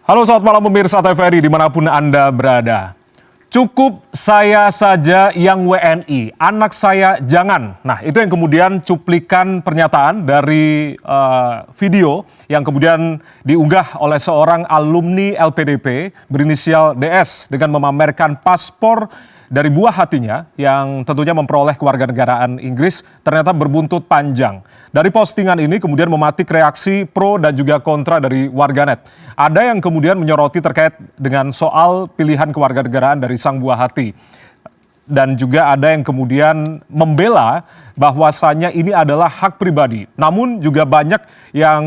Halo, selamat malam pemirsa TVRI dimanapun Anda berada. Cukup saya saja yang WNI, anak saya jangan. Nah, itu yang kemudian cuplikan pernyataan dari video yang kemudian diunggah oleh seorang alumni LPDP berinisial DS dengan memamerkan paspor dari buah hatinya yang tentunya memperoleh kewarganegaraan Inggris ternyata berbuntut panjang. Dari postingan ini kemudian mematik reaksi pro dan juga kontra dari warganet. Ada yang kemudian menyoroti terkait dengan soal pilihan kewarganegaraan dari sang buah hati. Dan juga ada yang kemudian membela bahwasannya ini adalah hak pribadi. Namun juga banyak yang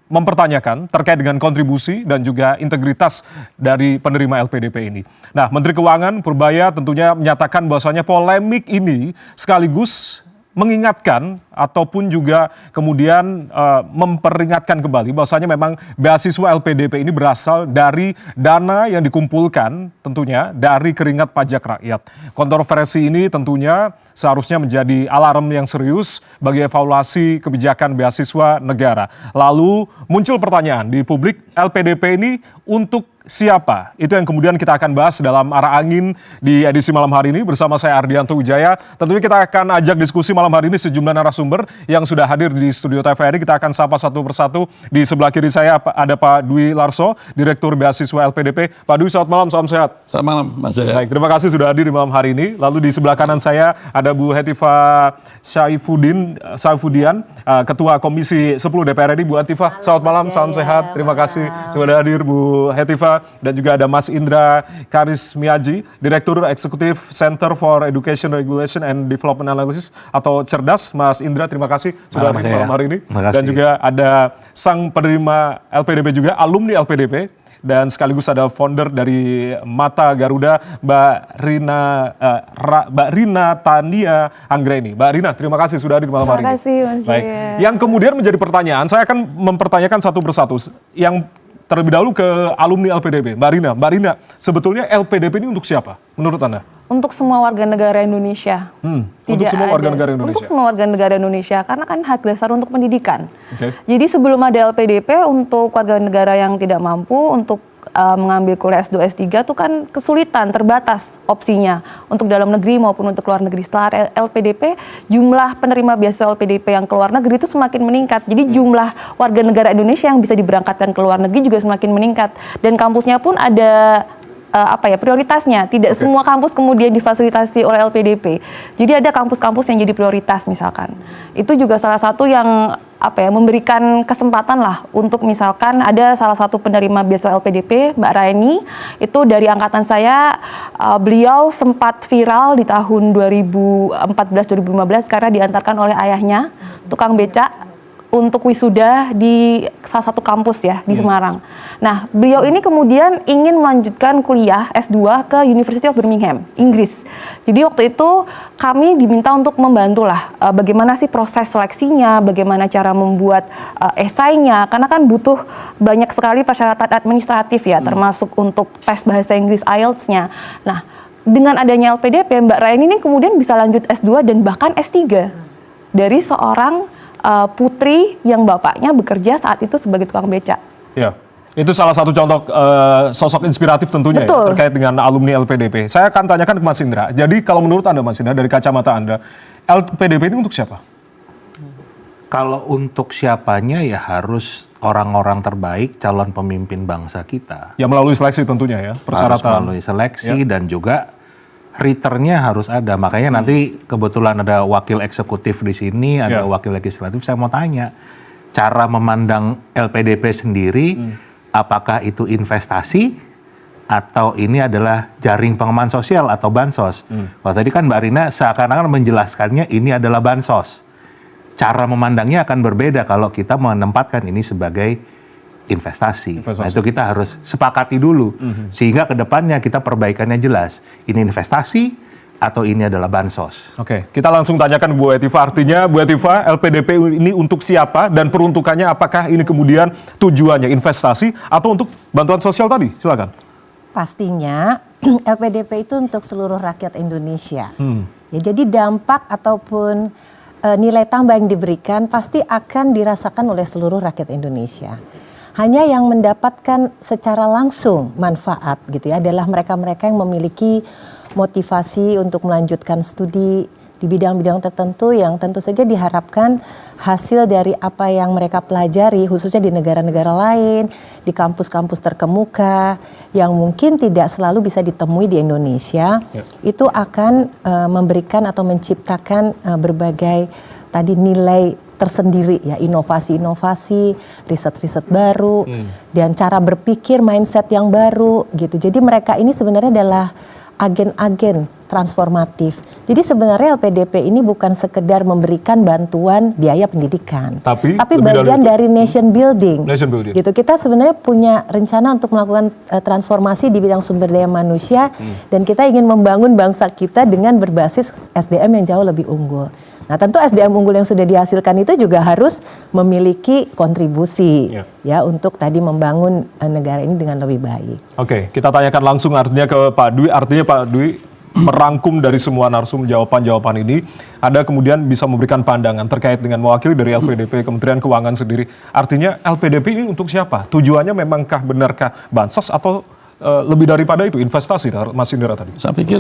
mempertanyakan terkait dengan kontribusi dan juga integritas dari penerima LPDP ini. Nah, Menteri Keuangan Purbaya tentunya menyatakan bahwasanya polemik ini sekaligus mengingatkan ataupun juga kemudian memperingatkan kembali bahwasanya memang beasiswa LPDP ini berasal dari dana yang dikumpulkan tentunya dari keringat pajak rakyat. Kontroversi ini tentunya seharusnya menjadi alarm yang serius bagi evaluasi kebijakan beasiswa negara. Lalu muncul pertanyaan di publik, LPDP ini untuk siapa? Itu yang kemudian kita akan bahas dalam Arah Angin di edisi malam hari ini bersama saya Ardianto Wijaya. Tentunya kita akan ajak diskusi malam hari ini sejumlah narasumber yang sudah hadir di studio TVRI. Kita akan sapa satu persatu. Di sebelah kiri saya ada Pak Dwi Larso, Direktur Beasiswa LPDP. Pak Dwi, selamat malam, salam sehat. Selamat malam, Mas Jaya. Baik, terima kasih sudah hadir di malam hari ini. Lalu di sebelah kanan saya ada Bu Hetifah Saifudian, Ketua Komisi 10 DPR RI. Bu Hetifah, selamat malam, salam sehat. Terima kasih sudah hadir Bu Hetifah. Dan juga ada Mas Indra Karismiaji, Direktur Eksekutif Center for Education Regulation and Development Analysis atau CERDAS. Mas Indra, terima kasih sudah hadir malam hari ini. Dan juga ada sang penerima LPDP juga, alumni LPDP. Dan sekaligus ada founder dari Mata Garuda, Mbak Rina Tania Anggreni. Mbak Rina, terima kasih sudah hadir malam hari ini. Terima kasih, Mas Jaya. Baik. Yang kemudian menjadi pertanyaan, saya akan mempertanyakan satu persatu. Yang terlebih dahulu ke alumni LPDP, Mbak Rina, sebetulnya LPDP ini untuk siapa menurut Anda? Untuk semua warga negara Indonesia. Untuk semua warga negara Indonesia. Untuk semua warga negara Indonesia, karena kan hak dasar untuk pendidikan. Okay. Jadi sebelum ada LPDP, untuk warga negara yang tidak mampu untuk mengambil kuliah S2, S3 itu kan kesulitan, terbatas opsinya untuk dalam negeri maupun untuk luar negeri. Setelah LPDP, jumlah penerima beasiswa LPDP yang keluar negeri itu semakin meningkat. Jadi jumlah warga negara Indonesia yang bisa diberangkatkan ke luar negeri juga semakin meningkat. Dan kampusnya pun ada prioritasnya. Tidak semua kampus kemudian difasilitasi oleh LPDP. Jadi ada kampus-kampus yang jadi prioritas misalkan. Itu juga salah satu yang memberikan kesempatan lah untuk misalkan ada salah satu penerima beasiswa LPDP, Mbak Raini, itu dari angkatan saya, beliau sempat viral di tahun 2014-2015 karena diantarkan oleh ayahnya, tukang becak, untuk wisuda di salah satu kampus ya di Semarang. Nah, beliau ini kemudian ingin melanjutkan kuliah S2 ke University of Birmingham, Inggris. Jadi waktu itu kami diminta untuk membantu lah bagaimana sih proses seleksinya, bagaimana cara membuat esainya, karena kan butuh banyak sekali persyaratan administratif ya, termasuk untuk tes bahasa Inggris IELTS-nya. Nah, dengan adanya LPDP, Mbak Raini ini kemudian bisa lanjut S2 dan bahkan S3 dari seorang putri yang bapaknya bekerja saat itu sebagai tukang becak. Ya, itu salah satu contoh sosok inspiratif tentunya ya, terkait dengan alumni LPDP. Saya akan tanyakan ke Mas Indra. Jadi kalau menurut Anda Mas Indra, dari kacamata Anda, LPDP ini untuk siapa? Kalau untuk siapanya ya harus orang-orang terbaik, calon pemimpin bangsa kita. Ya melalui seleksi tentunya ya, persyaratan. Harus melalui seleksi dan juga returnnya harus ada. Makanya nanti kebetulan ada wakil eksekutif di sini, ada wakil legislatif. Saya mau tanya, cara memandang LPDP sendiri, apakah itu investasi atau ini adalah jaring pengaman sosial atau bansos? Kalau tadi kan Mbak Rina seakan-akan menjelaskannya ini adalah bansos. Cara memandangnya akan berbeda kalau kita menempatkan ini sebagai investasi. Nah itu kita harus sepakati dulu. Sehingga ke depannya kita perbaikannya jelas. Ini investasi atau ini adalah bansos. Oke, kita langsung tanyakan Bu Hetifah. Artinya Bu Hetifah, LPDP ini untuk siapa dan peruntukannya apakah ini kemudian tujuannya investasi atau untuk bantuan sosial tadi? Silakan. Pastinya LPDP itu untuk seluruh rakyat Indonesia. Ya, jadi dampak ataupun nilai tambah yang diberikan pasti akan dirasakan oleh seluruh rakyat Indonesia. Hanya yang mendapatkan secara langsung manfaat gitu ya adalah mereka-mereka yang memiliki motivasi untuk melanjutkan studi di bidang-bidang tertentu yang tentu saja diharapkan hasil dari apa yang mereka pelajari khususnya di negara-negara lain, di kampus-kampus terkemuka yang mungkin tidak selalu bisa ditemui di Indonesia, itu akan memberikan atau menciptakan berbagai tadi nilai tersendiri ya, inovasi-inovasi, riset-riset baru dan cara berpikir mindset yang baru gitu. Jadi mereka ini sebenarnya adalah agen-agen transformatif. Jadi sebenarnya LPDP ini bukan sekedar memberikan bantuan biaya pendidikan, tapi bagian dari nation building. Nation building. Gitu. Kita sebenarnya punya rencana untuk melakukan transformasi di bidang sumber daya manusia dan kita ingin membangun bangsa kita dengan berbasis SDM yang jauh lebih unggul. Nah, tentu SDM unggul yang sudah dihasilkan itu juga harus memiliki kontribusi ya untuk tadi membangun negara ini dengan lebih baik. Oke, kita tanyakan langsung artinya ke Pak Dwi. Artinya Pak Dwi merangkum dari semua narsum jawaban-jawaban ini, ada kemudian bisa memberikan pandangan terkait dengan mewakili dari LPDP, Kementerian Keuangan sendiri. Artinya LPDP ini untuk siapa? Tujuannya memangkah benarkah bansos atau lebih daripada itu investasi, Mas Indra tadi? Saya pikir,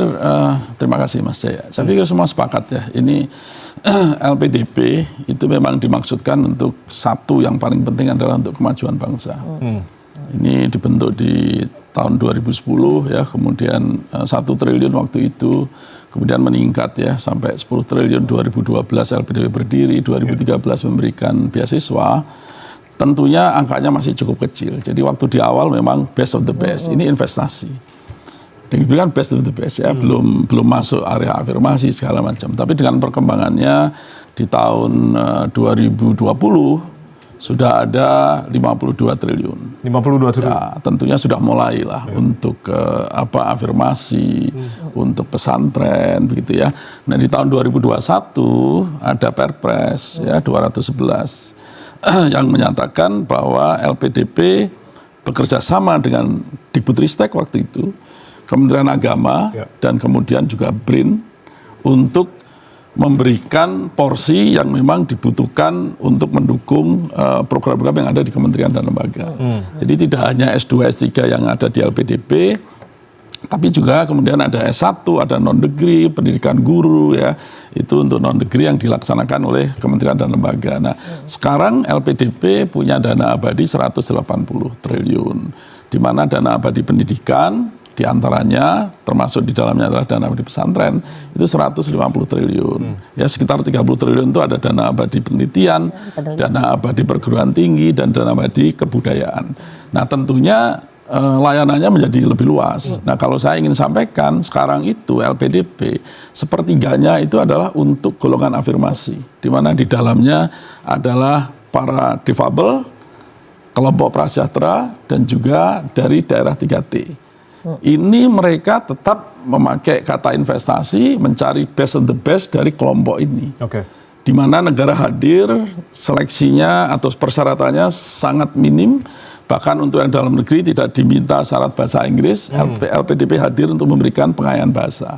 terima kasih Mas Jaya. Saya pikir semua sepakat ya, ini LPDP itu memang dimaksudkan untuk satu yang paling penting adalah untuk kemajuan bangsa. Ini dibentuk di tahun 2010 ya, kemudian 1 triliun waktu itu, kemudian meningkat ya sampai 10 triliun 2012 LPDP berdiri, 2013 memberikan beasiswa. Tentunya angkanya masih cukup kecil. Jadi waktu di awal memang best of the best. Ini investasi. Dan diberikan best of the best ya, belum masuk area afirmasi segala macam. Tapi dengan perkembangannya di tahun 2020 sudah ada 52 triliun. 52 triliun. Ya, tentunya sudah mulai lah untuk afirmasi, untuk pesantren begitu ya. Nah, di tahun 2021 ada Perpres ya 211 yang menyatakan bahwa LPDP bekerja sama dengan Dikbudristek waktu itu, Kementerian Agama, dan kemudian juga BRIN untuk memberikan porsi yang memang dibutuhkan untuk mendukung program-program yang ada di kementerian dan lembaga. Jadi tidak hanya S2, S3 yang ada di LPDP, tapi juga kemudian ada S1, ada non-degree, pendidikan guru ya, itu untuk non-degree yang dilaksanakan oleh kementerian dan lembaga. Nah, sekarang LPDP punya dana abadi 180 triliun, di mana dana abadi pendidikan, diantaranya termasuk di dalamnya adalah dana abadi pesantren, itu 150 triliun. Ya, sekitar 30 triliun itu ada dana abadi penelitian, dana abadi perguruan tinggi, dan dana abadi kebudayaan. Nah, tentunya layanannya menjadi lebih luas. Nah, kalau saya ingin sampaikan sekarang itu LPDP sepertiganya itu adalah untuk golongan afirmasi, di mana di dalamnya adalah para difabel, kelompok prasejahtera, dan juga dari daerah 3T. Ini mereka tetap memakai kata investasi, mencari best of the best dari kelompok ini. Di mana negara hadir, seleksinya atau persyaratannya sangat minim. Bahkan untuk yang dalam negeri tidak diminta syarat bahasa Inggris, LPDP hadir untuk memberikan pengayaan bahasa.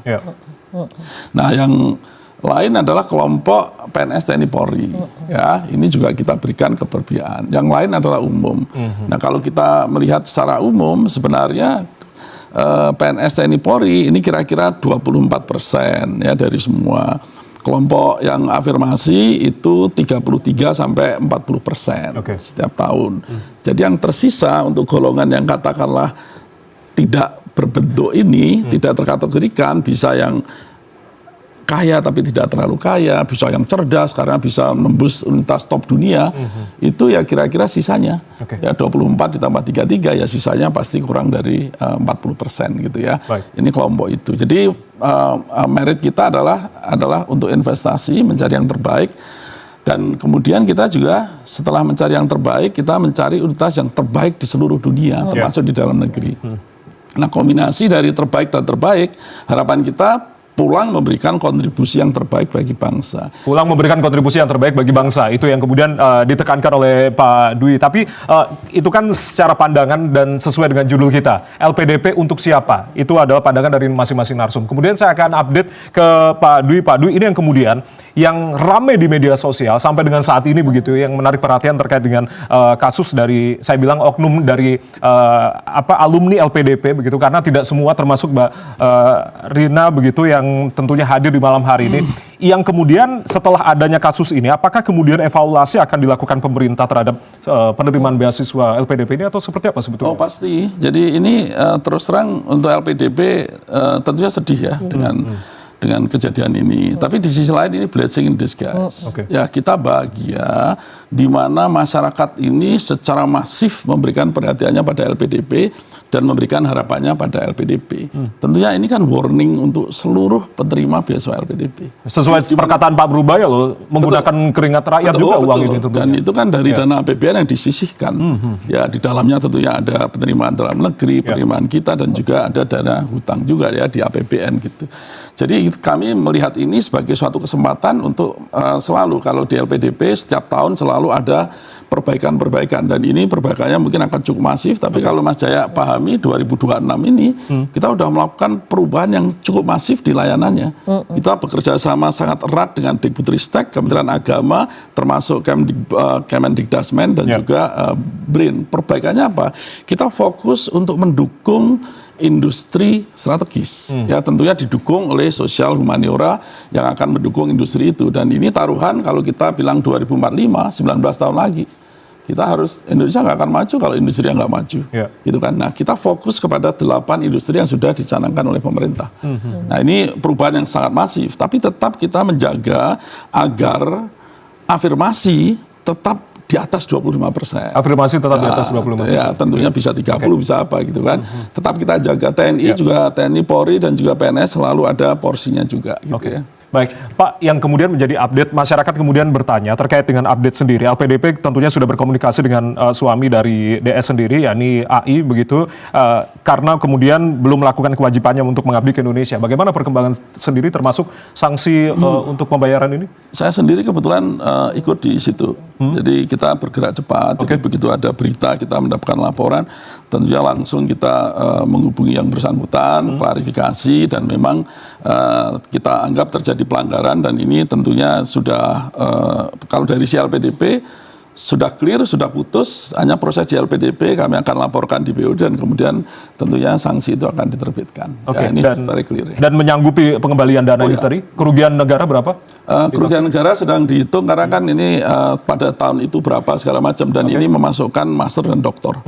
Nah, yang lain adalah kelompok PNS TNI Polri. Ya, ini juga kita berikan keberpihakan. Yang lain adalah umum. Nah, kalau kita melihat secara umum, sebenarnya PNS TNI Polri ini kira-kira 24% ya dari semua. Kelompok yang afirmasi itu 33 sampai 40% setiap tahun. Jadi yang tersisa untuk golongan yang katakanlah tidak berbentuk ini, tidak terkategorikan, bisa yang kaya tapi tidak terlalu kaya, bisa yang cerdas karena bisa menembus unitas top dunia, itu ya kira-kira sisanya. Ya 24 ditambah 33 ya sisanya pasti kurang dari 40% gitu ya. Ini kelompok itu. Jadi merit kita adalah untuk investasi, mencari yang terbaik. Dan kemudian kita juga setelah mencari yang terbaik, kita mencari unitas yang terbaik di seluruh dunia, termasuk di dalam negeri. Nah, kombinasi dari terbaik dan terbaik, harapan kita pulang memberikan kontribusi yang terbaik bagi bangsa. Pulang memberikan kontribusi yang terbaik bagi bangsa, itu yang kemudian ditekankan oleh Pak Dwi. Tapi itu kan secara pandangan dan sesuai dengan judul kita, LPDP untuk siapa? Itu adalah pandangan dari masing-masing narsum. Kemudian saya akan update ke Pak Dwi. Pak Dwi, ini yang kemudian yang ramai di media sosial sampai dengan saat ini begitu, yang menarik perhatian terkait dengan kasus dari, saya bilang oknum dari alumni LPDP begitu, karena tidak semua termasuk Mbak Rina begitu yang tentunya hadir di malam hari ini, yang kemudian setelah adanya kasus ini, apakah kemudian evaluasi akan dilakukan pemerintah terhadap penerimaan beasiswa LPDP ini atau seperti apa sebetulnya? Oh pasti. Jadi ini terus terang untuk LPDP tentunya sedih ya dengan kejadian ini. Tapi di sisi lain ini blessing in disguise. Ya, kita bahagia di mana masyarakat ini secara masif memberikan perhatiannya pada LPDP dan memberikan harapannya pada LPDP. Tentunya ini kan warning untuk seluruh penerima beasiswa LPDP. Sesuai perkataan Pak Brubaya loh, menggunakan keringat rakyat juga uang ini tentunya. Dan itu kan dari dana APBN yang disisihkan. Ya, di dalamnya tentunya ada penerimaan dalam negeri, penerimaan kita, dan juga ada dana hutang juga ya di APBN gitu. Jadi kami melihat ini sebagai suatu kesempatan untuk selalu, kalau di LPDP setiap tahun selalu ada perbaikan-perbaikan, dan ini perbaikannya mungkin akan cukup masif, tapi kalau Mas Jaya pahami 2026 ini kita sudah melakukan perubahan yang cukup masif di layanannya. Kita bekerja sama sangat erat dengan Dikbudristek, Kementerian Agama, termasuk Kemendikdasmen dan juga BRIN. Perbaikannya apa? Kita fokus untuk mendukung industri strategis, ya tentunya didukung oleh sosial humaniora yang akan mendukung industri itu. Dan ini taruhan kalau kita bilang 2045, 19 tahun lagi, kita harus, Indonesia nggak akan maju kalau industri yang nggak maju, gitu kan. Nah, kita fokus kepada 8 industri yang sudah dicanangkan oleh pemerintah. Nah, ini perubahan yang sangat masif, tapi tetap kita menjaga agar afirmasi tetap di atas 25%. Afirmasi tetap di atas 25%. Ya, tentunya bisa 30, bisa apa gitu kan. Tetap kita jaga. TNI juga, TNI Polri dan juga PNS selalu ada porsinya juga gitu ya. Baik, Pak, yang kemudian menjadi update, masyarakat kemudian bertanya terkait dengan update sendiri. LPDP tentunya sudah berkomunikasi dengan suami dari DS sendiri, yakni AI begitu, karena kemudian belum melakukan kewajibannya untuk mengabdi ke Indonesia. Bagaimana perkembangan sendiri termasuk sanksi untuk pembayaran ini? Saya sendiri kebetulan ikut di situ. Jadi kita bergerak cepat. Jadi begitu ada berita, kita mendapatkan laporan, tentunya langsung kita menghubungi yang bersangkutan, klarifikasi, dan memang kita anggap terjadi pelanggaran, dan ini tentunya sudah kalau dari si LPDP sudah clear, sudah putus, hanya proses di LPDP kami akan laporkan di BU dan kemudian tentunya sanksi itu akan diterbitkan. Ya, ini very clear. Ya. Dan menyanggupi pengembalian dana itu tadi, kerugian negara berapa? Kerugian negara sedang dihitung karena kan ini pada tahun itu berapa segala macam, dan ini memasukkan master dan doktor.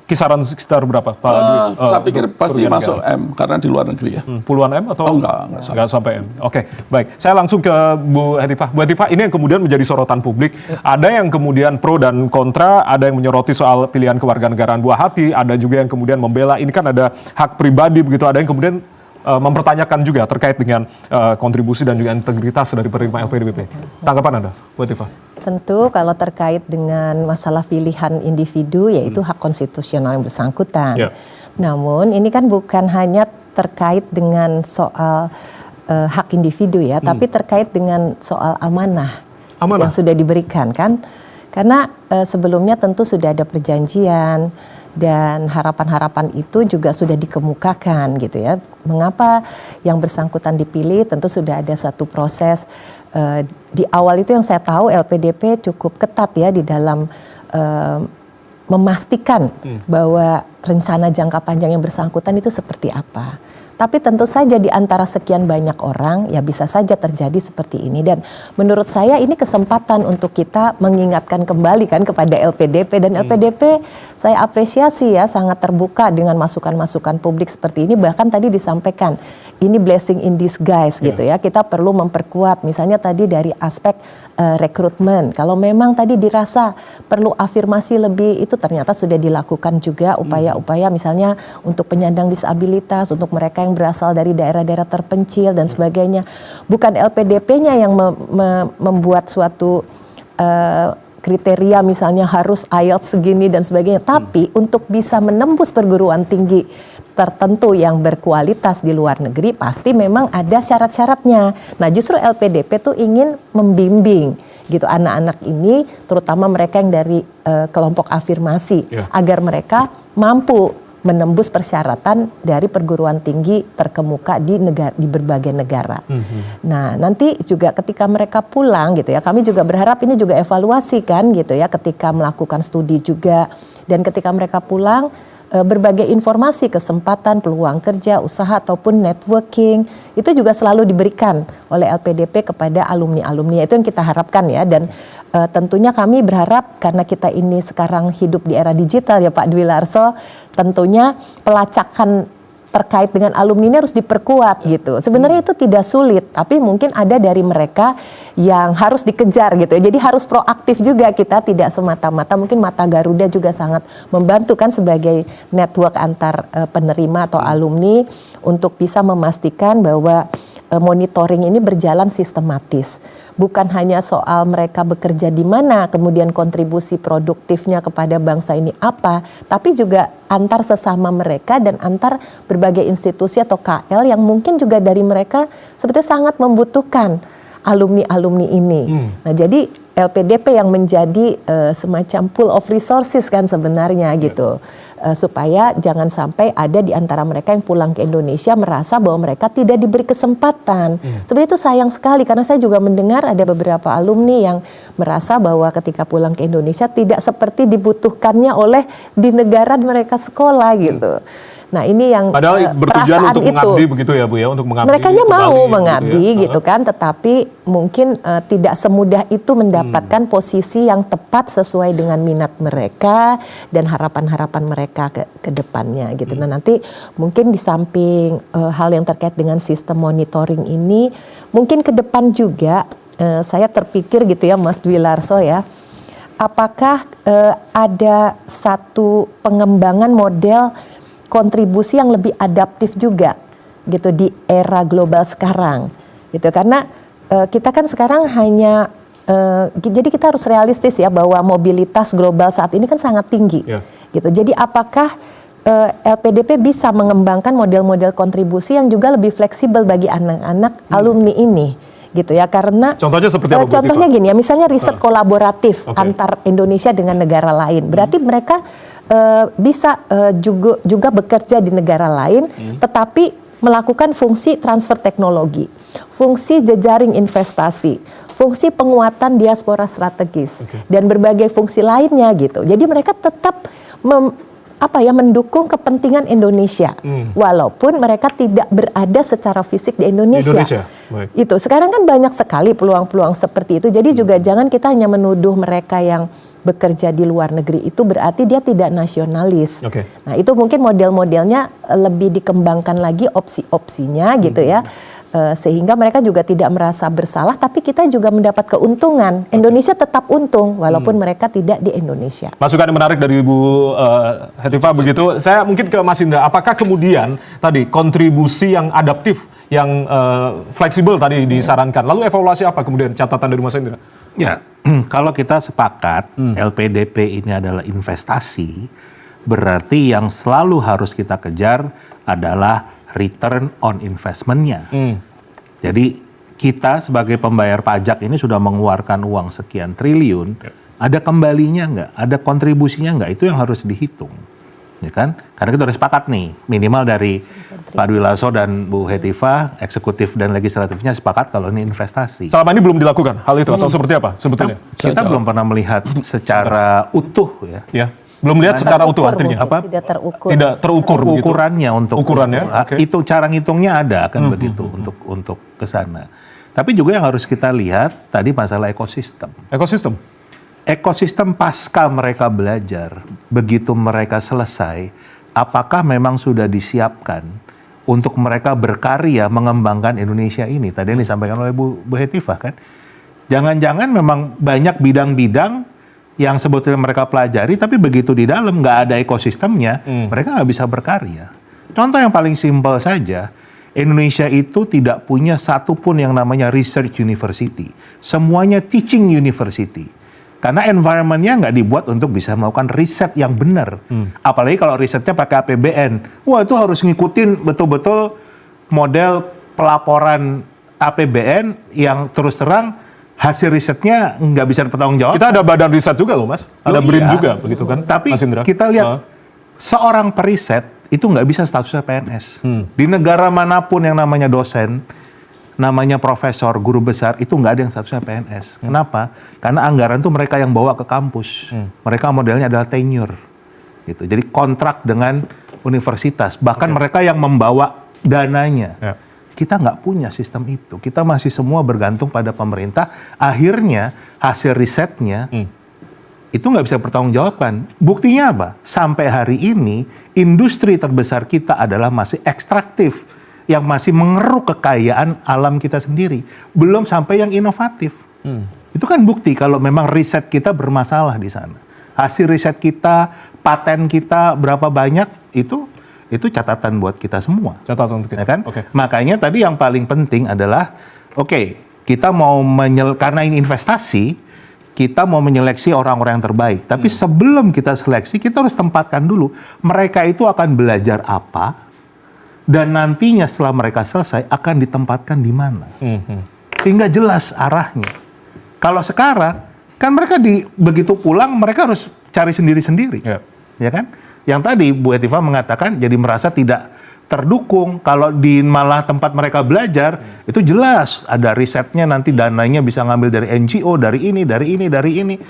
Kisaran sekitar berapa, Pak Dwi? Saya pikir pasti masuk M karena di luar negeri ya. Puluhan M atau? Oh, enggak sampai M. Oke, baik. Saya langsung ke Bu Hetifah. Bu Hetifah, ini yang kemudian menjadi sorotan publik. Ada yang kemudian pro dan kontra, ada yang menyoroti soal pilihan kewarganegaraan buah hati, ada juga yang kemudian membela. Ini kan ada hak pribadi begitu, ada yang kemudian mempertanyakan juga terkait dengan kontribusi dan juga integritas dari penerima LPDP. Tanggapan Anda, Bu Hetifah? Tentu kalau terkait dengan masalah pilihan individu, yaitu hak konstitusional yang bersangkutan. Namun ini kan bukan hanya terkait dengan soal hak individu ya, tapi terkait dengan soal amanah yang sudah diberikan kan. Karena sebelumnya tentu sudah ada perjanjian, dan harapan-harapan itu juga sudah dikemukakan gitu ya. Mengapa yang bersangkutan dipilih, tentu sudah ada satu proses. Di awal itu yang saya tahu LPDP cukup ketat ya di dalam memastikan bahwa rencana jangka panjang yang bersangkutan itu seperti apa. Tapi tentu saja di antara sekian banyak orang ya bisa saja terjadi seperti ini, dan menurut saya ini kesempatan untuk kita mengingatkan kembali kan kepada LPDP, dan LPDP saya apresiasi ya sangat terbuka dengan masukan-masukan publik seperti ini. Bahkan tadi disampaikan ini blessing in disguise gitu ya. Kita perlu memperkuat misalnya tadi dari aspek rekrutmen. Kalau memang tadi dirasa perlu afirmasi lebih, itu ternyata sudah dilakukan juga upaya-upaya misalnya untuk penyandang disabilitas, untuk mereka yang berasal dari daerah-daerah terpencil dan sebagainya. Bukan LPDP-nya yang membuat suatu kriteria misalnya harus IELTS segini dan sebagainya. Tapi untuk bisa menembus perguruan tinggi tertentu yang berkualitas di luar negeri pasti memang ada syarat-syaratnya. Nah justru LPDP tuh ingin membimbing gitu anak-anak ini, terutama mereka yang dari kelompok afirmasi, agar mereka mampu menembus persyaratan dari perguruan tinggi terkemuka di berbagai negara. Nah, nanti juga ketika mereka pulang gitu ya, kami juga berharap ini juga evaluasi kan gitu ya, ketika melakukan studi juga, dan ketika mereka pulang berbagai informasi, kesempatan, peluang kerja, usaha ataupun networking itu juga selalu diberikan oleh LPDP kepada alumni-alumni. Itu yang kita harapkan ya, dan tentunya kami berharap karena kita ini sekarang hidup di era digital ya Pak Dwi Larso, tentunya pelacakan terkait dengan alumni ini harus diperkuat gitu. Sebenarnya itu tidak sulit, tapi mungkin ada dari mereka yang harus dikejar gitu. Jadi harus proaktif juga, kita tidak semata-mata, mungkin Mata Garuda juga sangat membantu kan sebagai network antar penerima atau alumni untuk bisa memastikan bahwa monitoring ini berjalan sistematis. Bukan hanya soal mereka bekerja di mana, kemudian kontribusi produktifnya kepada bangsa ini apa, tapi juga antar sesama mereka dan antar berbagai institusi atau KL yang mungkin juga dari mereka sebetulnya sangat membutuhkan alumni-alumni ini. Nah, jadi LPDP yang menjadi semacam pool of resources kan sebenarnya gitu. Supaya jangan sampai ada di antara mereka yang pulang ke Indonesia merasa bahwa mereka tidak diberi kesempatan. Sebenarnya itu sayang sekali, karena saya juga mendengar ada beberapa alumni yang merasa bahwa ketika pulang ke Indonesia tidak seperti dibutuhkannya oleh di negara mereka sekolah gitu. Nah ini yang padahal bertujuan untuk mengabdi begitu ya Bu ya, untuk mengabdi. Mereka mau mengabdi gitu kan, tetapi mungkin tidak semudah itu mendapatkan posisi yang tepat sesuai dengan minat mereka dan harapan-harapan mereka ke depannya gitu. Nah nanti mungkin di samping hal yang terkait dengan sistem monitoring ini, mungkin ke depan juga saya terpikir gitu ya Mas Dwi Larso ya, apakah ada satu pengembangan model kontribusi yang lebih adaptif juga gitu di era global sekarang gitu, karena kita kan sekarang hanya jadi kita harus realistis ya bahwa mobilitas global saat ini kan sangat tinggi gitu. Jadi apakah LPDP bisa mengembangkan model-model kontribusi yang juga lebih fleksibel bagi anak-anak alumni ini gitu ya, karena contohnya seperti apa? Contohnya gini ya, misalnya riset kolaboratif antar Indonesia dengan negara lain, berarti mereka bisa juga bekerja di negara lain, tetapi melakukan fungsi transfer teknologi, fungsi jejaring investasi, fungsi penguatan diaspora strategis, dan berbagai fungsi lainnya gitu. Jadi mereka tetap mendukung kepentingan Indonesia, walaupun mereka tidak berada secara fisik di Indonesia. Itu sekarang kan banyak sekali peluang-peluang seperti itu. Jadi juga jangan kita hanya menuduh mereka yang bekerja di luar negeri itu berarti dia tidak nasionalis. Nah itu mungkin model-modelnya lebih dikembangkan lagi opsi-opsinya gitu ya. Sehingga mereka juga tidak merasa bersalah, tapi kita juga mendapat keuntungan. Indonesia tetap untung walaupun mereka tidak di Indonesia. Masukan yang menarik dari Ibu Hetifah begitu. Saya mungkin ke Mas Indra, apakah kemudian tadi kontribusi yang adaptif, yang fleksibel tadi disarankan, lalu evaluasi apa kemudian catatan dari Mas Indra? Ya, kalau kita sepakat LPDP ini adalah investasi, berarti yang selalu harus kita kejar adalah return on investment-nya. Jadi kita sebagai pembayar pajak ini sudah mengeluarkan uang sekian triliun, ada kembalinya nggak, ada kontribusinya nggak, itu yang harus dihitung. Ya kan? Karena kita udah sepakat nih, minimal dari Pak Dwi Larso dan Bu Hetifah, eksekutif dan legislatifnya sepakat kalau ini investasi. Selama ini belum dilakukan hal itu atau seperti apa sebetulnya? Kita belum pernah melihat secara utuh ya. Belum lihat secara utuh artinya. Tidak terukur. Tidak terukur begitu. Ukurannya untuk ukurannya. Itu cara ngitungnya ada kan begitu untuk ke sana. Tapi juga yang harus kita lihat tadi masalah ekosistem. Ekosistem pasca mereka belajar, begitu mereka selesai, apakah memang sudah disiapkan untuk mereka berkarya mengembangkan Indonesia ini? Tadi yang disampaikan oleh Bu Hetifah kan, jangan-jangan memang banyak bidang-bidang yang sebetulnya mereka pelajari, tapi begitu di dalam nggak ada ekosistemnya, mereka nggak bisa berkarya. Contoh yang paling simpel saja, Indonesia itu tidak punya satupun yang namanya research university, semuanya teaching university. Karena environment-nya nggak dibuat untuk bisa melakukan riset yang benar. Apalagi kalau risetnya pakai APBN. Wah, itu harus ngikutin betul-betul model pelaporan APBN yang terus terang hasil risetnya nggak bisa dipertanggungjawabkan. Kita ada badan riset juga loh Mas, ada BRIN iya. juga begitu kan? Tapi Mas Indra? kita lihat seorang periset itu nggak bisa statusnya PNS. Di negara manapun yang namanya dosen, namanya profesor, guru besar, itu nggak ada yang statusnya PNS. Kenapa? Karena anggaran itu mereka yang bawa ke kampus. Mereka modelnya adalah tenure. Gitu. Jadi kontrak dengan universitas. Bahkan mereka yang membawa dananya. Ya. Kita nggak punya sistem itu. Kita masih semua bergantung pada pemerintah. Akhirnya hasil risetnya itu nggak bisa bertanggungjawabkan. Buktinya apa? Sampai hari ini industri terbesar kita adalah masih ekstraktif, yang masih mengeruk kekayaan alam kita sendiri. Belum sampai yang inovatif. Itu kan bukti kalau memang riset kita bermasalah di sana. Hasil riset kita, paten kita berapa banyak, itu catatan buat kita semua. Catatan untuk kita. Ya kan? Oke. Makanya tadi yang paling penting adalah, kita mau karena ini investasi, kita mau menyeleksi orang-orang yang terbaik. Tapi sebelum kita seleksi, kita harus tempatkan dulu. Mereka itu akan belajar apa, dan nantinya setelah mereka selesai akan ditempatkan di mana. Sehingga jelas arahnya. Kalau sekarang, kan mereka begitu pulang, mereka harus cari sendiri-sendiri. Ya kan? Yang tadi Bu Etiva mengatakan jadi merasa tidak terdukung. Kalau di malah tempat mereka belajar, itu jelas ada risetnya, nanti dananya bisa ngambil dari NGO, dari ini.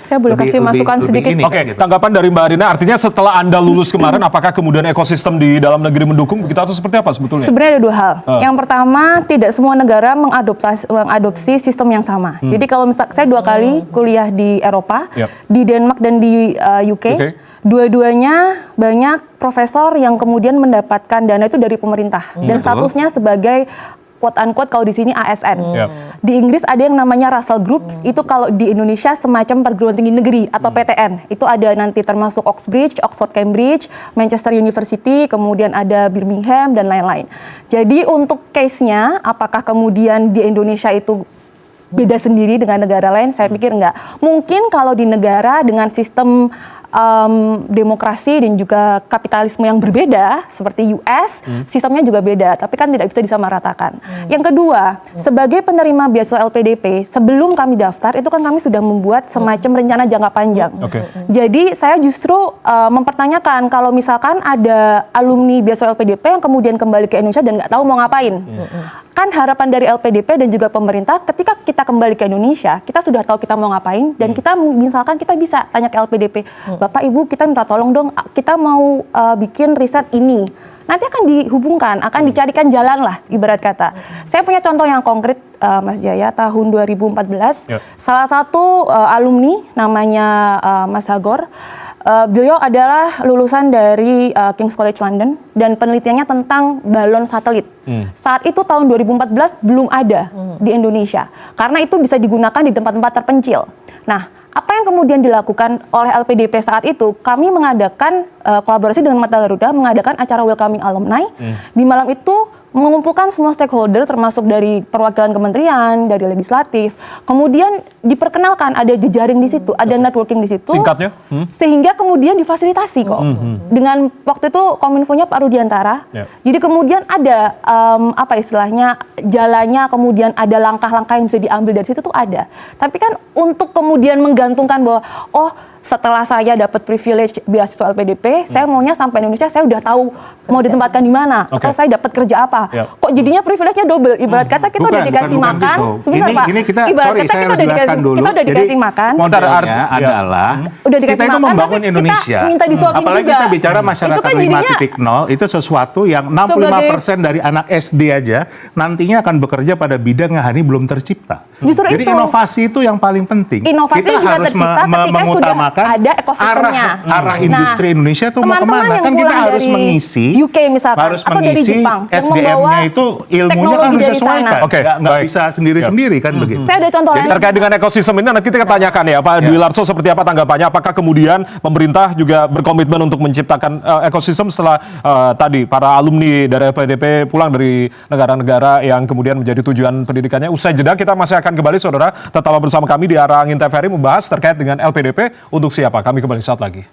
Saya boleh kasih masukan sedikit? Oke, tanggapan dari Mbak Arina, artinya setelah Anda lulus kemarin, apakah kemudian ekosistem di dalam negeri mendukung begitu atau seperti apa sebetulnya? Sebenarnya ada dua hal. Yang pertama, tidak semua negara mengadopsi sistem yang sama. Jadi kalau misalnya saya 2 kali kuliah di Eropa, di Denmark dan di UK. Dua-duanya banyak profesor yang kemudian mendapatkan dana itu dari pemerintah dan statusnya sebagai quote unquote kalau di sini ASN. Di Inggris ada yang namanya Russell Groups, itu kalau di Indonesia semacam perguruan tinggi negeri atau PTN. Itu ada nanti termasuk Oxbridge, Oxford Cambridge, Manchester University, kemudian ada Birmingham dan lain-lain. Jadi untuk case-nya apakah kemudian di Indonesia itu beda sendiri dengan negara lain, saya pikir enggak. Mungkin kalau di negara dengan sistem demokrasi dan juga kapitalisme yang berbeda seperti US, sistemnya juga beda, tapi kan tidak bisa disamaratakan. Yang kedua, sebagai penerima beasiswa LPDP, sebelum kami daftar itu kan kami sudah membuat semacam rencana jangka panjang. Jadi saya justru mempertanyakan kalau misalkan ada alumni beasiswa LPDP yang kemudian kembali ke Indonesia dan nggak tahu mau ngapain. Kan harapan dari LPDP dan juga pemerintah ketika kita kembali ke Indonesia, kita sudah tahu kita mau ngapain dan kita misalkan kita bisa tanya ke LPDP, Bapak Ibu kita minta tolong dong, kita mau bikin riset ini. Nanti akan dihubungkan, akan dicarikan jalan lah ibarat kata. Saya punya contoh yang konkret Mas Jaya, tahun 2014, salah satu alumni namanya Mas Hagor, beliau adalah lulusan dari King's College London dan penelitiannya tentang balon satelit. Saat itu tahun 2014 belum ada di Indonesia karena itu bisa digunakan di tempat-tempat terpencil. Nah, apa yang kemudian dilakukan oleh LPDP saat itu? Kami mengadakan kolaborasi dengan Mata Garuda, mengadakan acara welcoming alumni. Di malam itu mengumpulkan semua stakeholder termasuk dari perwakilan kementerian, dari legislatif. Kemudian diperkenalkan ada jejaring di situ, ada networking di situ. Singkatnya? Sehingga kemudian difasilitasi kok. Dengan waktu itu Kominfo-nya Pak Rudiantara. Jadi kemudian ada apa istilahnya jalannya, kemudian ada langkah-langkah yang bisa diambil dari situ tuh ada. Tapi kan untuk kemudian menggantungkan bahwa setelah saya dapat privilege beasiswa LPDP, saya maunya sampai Indonesia saya udah tahu mau ditempatkan di mana atau saya dapat kerja apa. Kok jadinya privilege-nya double? Ibarat kata kita udah dikasih makan. Sebentar Pak. Ini kita, ibarat kata kita udah dikasih makan. Modelnya adalah udah dikasih kita itu makan, membangun tapi Indonesia. kita minta disuapin apalagi juga. Kita bicara masyarakat 5.0 itu sesuatu yang 65% dari anak SD aja nantinya akan bekerja pada bidang yang hari ini belum tercipta. Justru jadi itu. inovasi itu yang paling penting. Inovasi kita juga harus tercipta ketika mengutamakan menyamakan ada ekosistemnya. arah industri Indonesia tuh mau teman-teman kemana? yang Kan kita pulang harus dari mengisi UK misalkan, harus atau dari mengisi Jepang, yang SDM-nya membawa itu ilmunya kan teknologi harus dari disesuaikan. sana. Oke, Nggak baik. bisa sendiri-sendiri kan begitu. Saya ada contoh Jadi lain. terkait dengan ekosistem ini nanti kita tanyakan ya Pak Dwi Larso seperti apa tanggapannya. Apakah kemudian pemerintah juga berkomitmen untuk menciptakan ekosistem setelah tadi para alumni dari LPDP pulang dari negara-negara yang kemudian menjadi tujuan pendidikannya. Usai jeda kita masih akan kembali saudara. Tetaplah bersama kami di Arah Angin TVRI membahas terkait dengan LPDP untuk siapa. Kami kembali saat lagi.